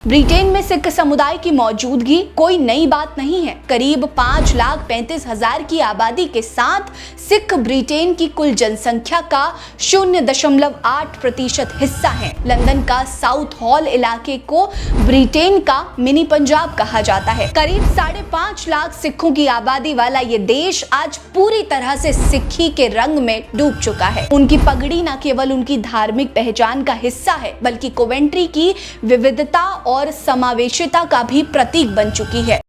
Britain में सिख समुदाय की मौजूदगी कोई नई बात नहीं है। करीब 5,35,000 की आबादी के साथ सिख ब्रिटेन की कुल जनसंख्या का 0.8% हिस्सा है। लंदन का साउथ हॉल इलाके को ब्रिटेन का मिनी पंजाब कहा जाता है। करीब 5.5 लाख सिखों की आबादी वाला ये देश आज पूरी तरह से सिक्खी के रंग में डूब चुका है। उनकी पगड़ी न केवल उनकी धार्मिक पहचान का हिस्सा है, बल्कि कोवेंट्री की विविधता और समावेशिता का भी प्रतीक बन चुकी है।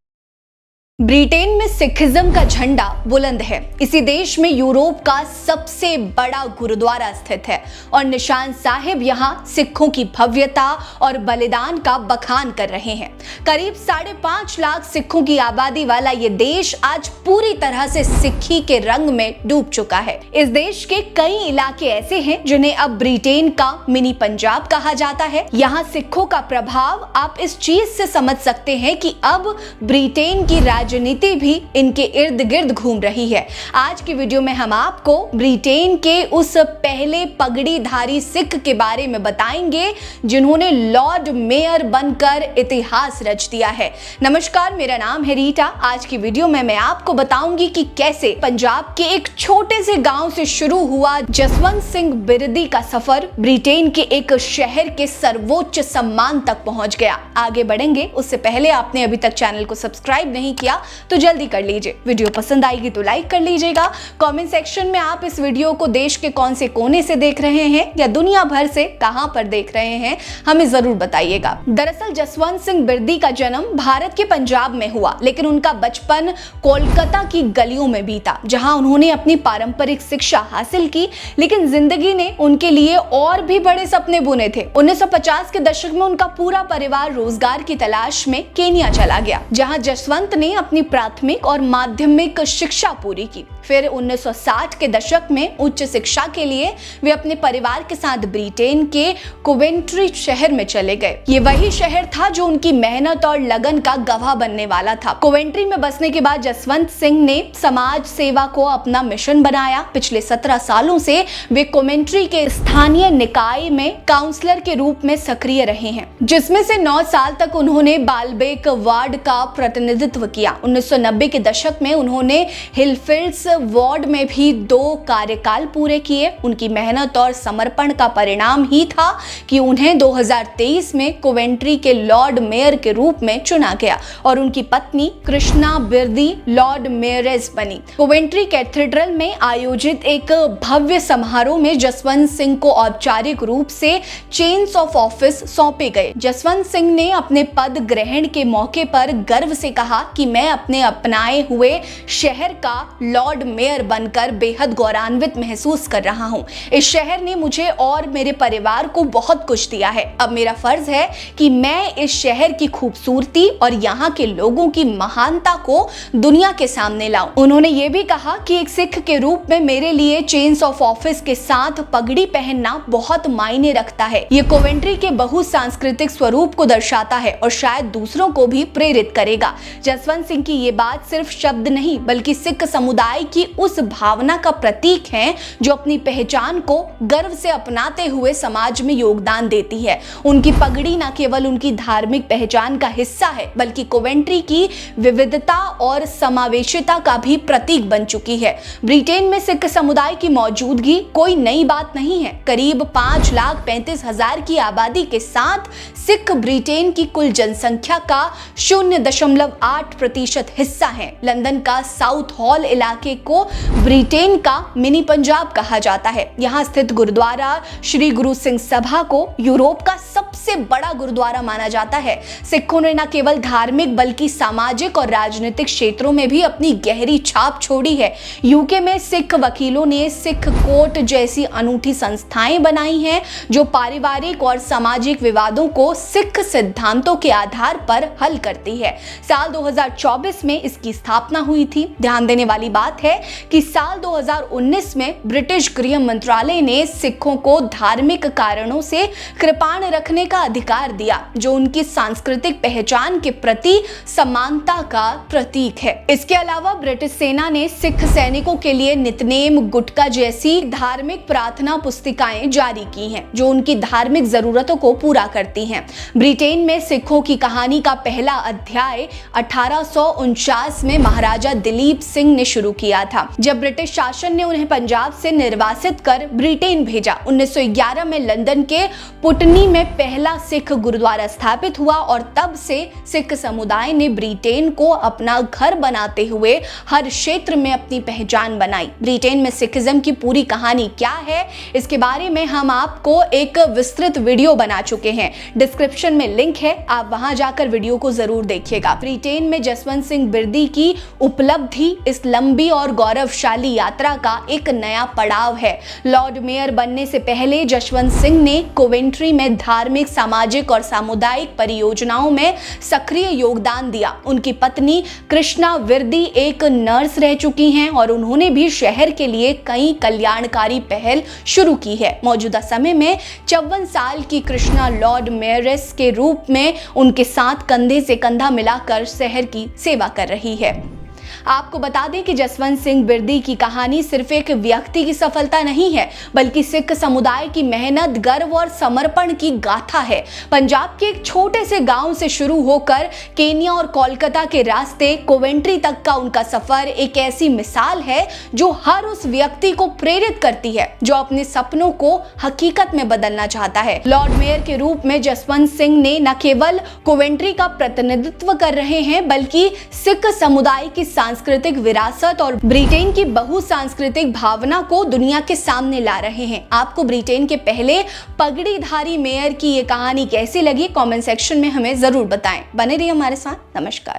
ब्रिटेन में सिखिज्म का झंडा बुलंद है। इसी देश में यूरोप का सबसे बड़ा गुरुद्वारा स्थित है और निशान साहिब यहाँ सिखों की भव्यता और बलिदान का बखान कर रहे हैं। करीब 5.5 लाख सिखों की आबादी वाला ये देश आज पूरी तरह से सिक्खी के रंग में डूब चुका है। इस देश के कई इलाके ऐसे हैं जिन्हें अब ब्रिटेन का मिनी पंजाब कहा जाता है। यहाँ सिखों का प्रभाव आप इस चीज से समझ सकते हैं कि अब ब्रिटेन की राजनीति भी इनके इर्द गिर्द घूम रही है। आज की वीडियो में हम आपको ब्रिटेन के उस पहले पगड़ीधारी सिख के बारे में बताएंगे जिन्होंने लॉर्ड मेयर बनकर इतिहास रच दिया है। नमस्कार, मेरा नाम है रीटा। आज की वीडियो में मैं आपको बताऊंगी कि कैसे पंजाब के एक छोटे से गांव से शुरू हुआ जसवंत सिंह बिरदी का सफर ब्रिटेन के एक शहर के सर्वोच्च सम्मान तक पहुंच गया। आगे बढ़ेंगे उससे पहले आपने अभी तक चैनल को सब्सक्राइब नहीं किया तो जल्दी कर लीजिए। वीडियो पसंद आएगी तो लाइक कर लीजिएगा। कमेंट सेक्शन में आप इस वीडियो को देश के कौन से कोने से देख रहे हैं या दुनिया भर से कहां पर देख रहे हैं, हमें जरूर बताइएगा। दरअसल जसवंत सिंह बिरदी का जन्म भारत के पंजाब में हुआ, लेकिन उनका बचपन कोलकाता की गलियों में बीता, जहां उन्होंने अपनी पारंपरिक शिक्षा हासिल की। लेकिन जिंदगी ने उनके लिए और भी बड़े सपने बुने थे। 1950 के दशक में उनका पूरा परिवार रोजगार की तलाश में केन्या चला गया, जहां जसवंत ने अपनी प्राथमिक और माध्यमिक शिक्षा पूरी की। फिर 1960 के दशक में उच्च शिक्षा के लिए वे अपने परिवार के साथ ब्रिटेन के कोवेंट्री शहर में चले गए। ये वही शहर था जो उनकी मेहनत और लगन का गवाह बनने वाला था। कोवेंट्री में बसने के बाद जसवंत सिंह ने समाज सेवा को अपना मिशन बनाया। पिछले 17 सालों से वे कोवेंट्री के स्थानीय निकाय में काउंसलर के रूप में सक्रिय रहे हैं, जिसमें से 9 साल तक उन्होंने बालबेक वार्ड का प्रतिनिधित्व किया। 1990 के दशक में उन्होंने हिलफील्ड्स वार्ड में भी 2 कार्यकाल पूरे किए। उनकी मेहनत और समर्पण का परिणाम ही था कि उन्हें 2023 में कोवेंट्री के लॉर्ड मेयर के रूप में चुना गया और उनकी पत्नी कृष्णा बिरदी लॉर्ड मेयरेस बनी। कोवेंट्री कैथेड्रल में आयोजित एक भव्य समारोह में जसवंत सिंह को औपचारिक रूप से चेन्स ऑफ ऑफिस सौंपे गए। जसवंत सिंह ने अपने पद ग्रहण के मौके पर गर्व से कहा कि मैं अपने अपनाए हुए शहर का लॉर्ड मेयर बनकर बेहद गौरवान्वित महसूस कर रहा हूं। इस शहर ने मुझे और मेरे परिवार को बहुत कुछ दिया है। अब मेरा फर्ज है कि मैं इस शहर की खूबसूरती और यहाँ के लोगों की महानता को दुनिया के सामने लाऊं। उन्होंने ये भी कहा कि एक सिख के रूप में मेरे लिए चेन्स ऑफ ऑफिस के साथ पगड़ी पहनना बहुत मायने रखता है। ये कोवेंट्री के बहुसांस्कृतिक स्वरूप को दर्शाता है और शायद दूसरों को भी प्रेरित करेगा। जसवंत सिंह की ये बात सिर्फ शब्द नहीं, बल्कि सिख समुदाय की उस भावना का प्रतीक है जो अपनी पहचान को गर्व से अपनाते हुए समाज में योगदान देती है। उनकी पगड़ी न केवल उनकी धार्मिक पहचान का हिस्सा है, बल्कि कोवेंट्री की विविधता और समावेशिता का भी प्रतीक बन चुकी है। ब्रिटेन में सिख समुदाय की मौजूदगी कोई नई बात नहीं है। करीब 5,35,000 की आबादी के साथ सिख ब्रिटेन की कुल जनसंख्या का 0.8% हिस्सा है। लंदन का साउथ हॉल इलाके को ब्रिटेन का मिनी पंजाब कहा जाता है। यहाँ स्थित गुरुद्वारा श्री गुरु सिंह सभा को यूरोप का सबसे बड़ा गुरुद्वारा माना जाता है। सिखों ने न केवल धार्मिक बल्कि सामाजिक और राजनीतिक क्षेत्रों में भी अपनी गहरी छाप छोड़ी है। यूके में सिख वकीलों ने सिख कोर्ट जैसी अनूठी संस्थाएं बनाई हैं जो पारिवारिक और सामाजिक विवादों को सिख सिद्धांतों के आधार पर हल करती है। साल 2014 1924 में इसकी स्थापना हुई थी। ध्यान देने वाली बात है कि साल 2019 में ब्रिटिश गृह मंत्रालय ने सिखों को धार्मिक कारणों से कृपाण रखने का अधिकार दिया, जो उनकी सांस्कृतिक पहचान के प्रति समानता का प्रतीक है। इसके अलावा ब्रिटिश सेना ने सिख सैनिकों के लिए नितनेम, गुटका जैसी धार्मिक प्रार्थना पुस्तिकाएं जारी की हैं, जो उनकी धार्मिक जरूरतों को पूरा करती हैं। ब्रिटेन में सिखों की कहानी का पहला अध्याय 1849 में महाराजा दिलीप सिंह ने शुरू किया था, जब ब्रिटिश शासन ने उन्हें पंजाब से निर्वासित कर ब्रिटेन भेजा। 1911 में लंदन के पुटनी में पहला सिख गुरुद्वारा स्थापित हुआ और तब से सिख समुदाय ने ब्रिटेन को अपना घर बनाते हुए हर क्षेत्र में अपनी पहचान बनाई। ब्रिटेन में सिखिज्म की पूरी कहानी क्या है, इसके बारे में हम आपको एक विस्तृत वीडियो बना चुके हैं। डिस्क्रिप्शन में लिंक है, आप वहां जाकर वीडियो को जरूर देखिएगा। ब्रिटेन में जसवंत सिंह बिरदी की उपलब्धि इस लंबी और गौरवशाली यात्रा का एक नया पड़ाव है। लॉर्ड मेयर बनने से पहले जसवंत सिंह ने कोवेंट्री में धार्मिक, सामाजिक और सामुदायिक परियोजनाओं में सक्रिय योगदान दिया। उनकी पत्नी कृष्णा विरदी एक नर्स रह चुकी हैं और उन्होंने भी शहर के लिए कई कल्याणकारी पहल शुरू की है। मौजूदा समय में 54 साल की कृष्णा लॉर्ड मेयरेस के रूप में उनके साथ कंधे से कंधा मिलाकर शहर की सेवा कर रही है। आपको बता दें कि जसवंत सिंह बिरदी की कहानी सिर्फ एक व्यक्ति की सफलता नहीं है, बल्कि सिख समुदाय की मेहनत, गर्व और समर्पण की गाथा है। पंजाब के एक छोटे से गांव से शुरू होकर केन्या और कोलकाता के रास्ते कोवेंट्री तक का उनका सफर एक ऐसी मिसाल है जो हर उस व्यक्ति को प्रेरित करती है जो अपने सपनों को हकीकत में बदलना चाहता है। लॉर्ड मेयर के रूप में जसवंत सिंह ने न केवल कोवेंट्री का प्रतिनिधित्व कर रहे हैं, बल्कि सिख समुदाय की सांस्कृतिक विरासत और ब्रिटेन की बहुसांस्कृतिक भावना को दुनिया के सामने ला रहे हैं। आपको ब्रिटेन के पहले पगड़ीधारी मेयर की ये कहानी कैसी लगी, कमेंट सेक्शन में हमें जरूर बताएं। बने रहिए हमारे साथ। नमस्कार।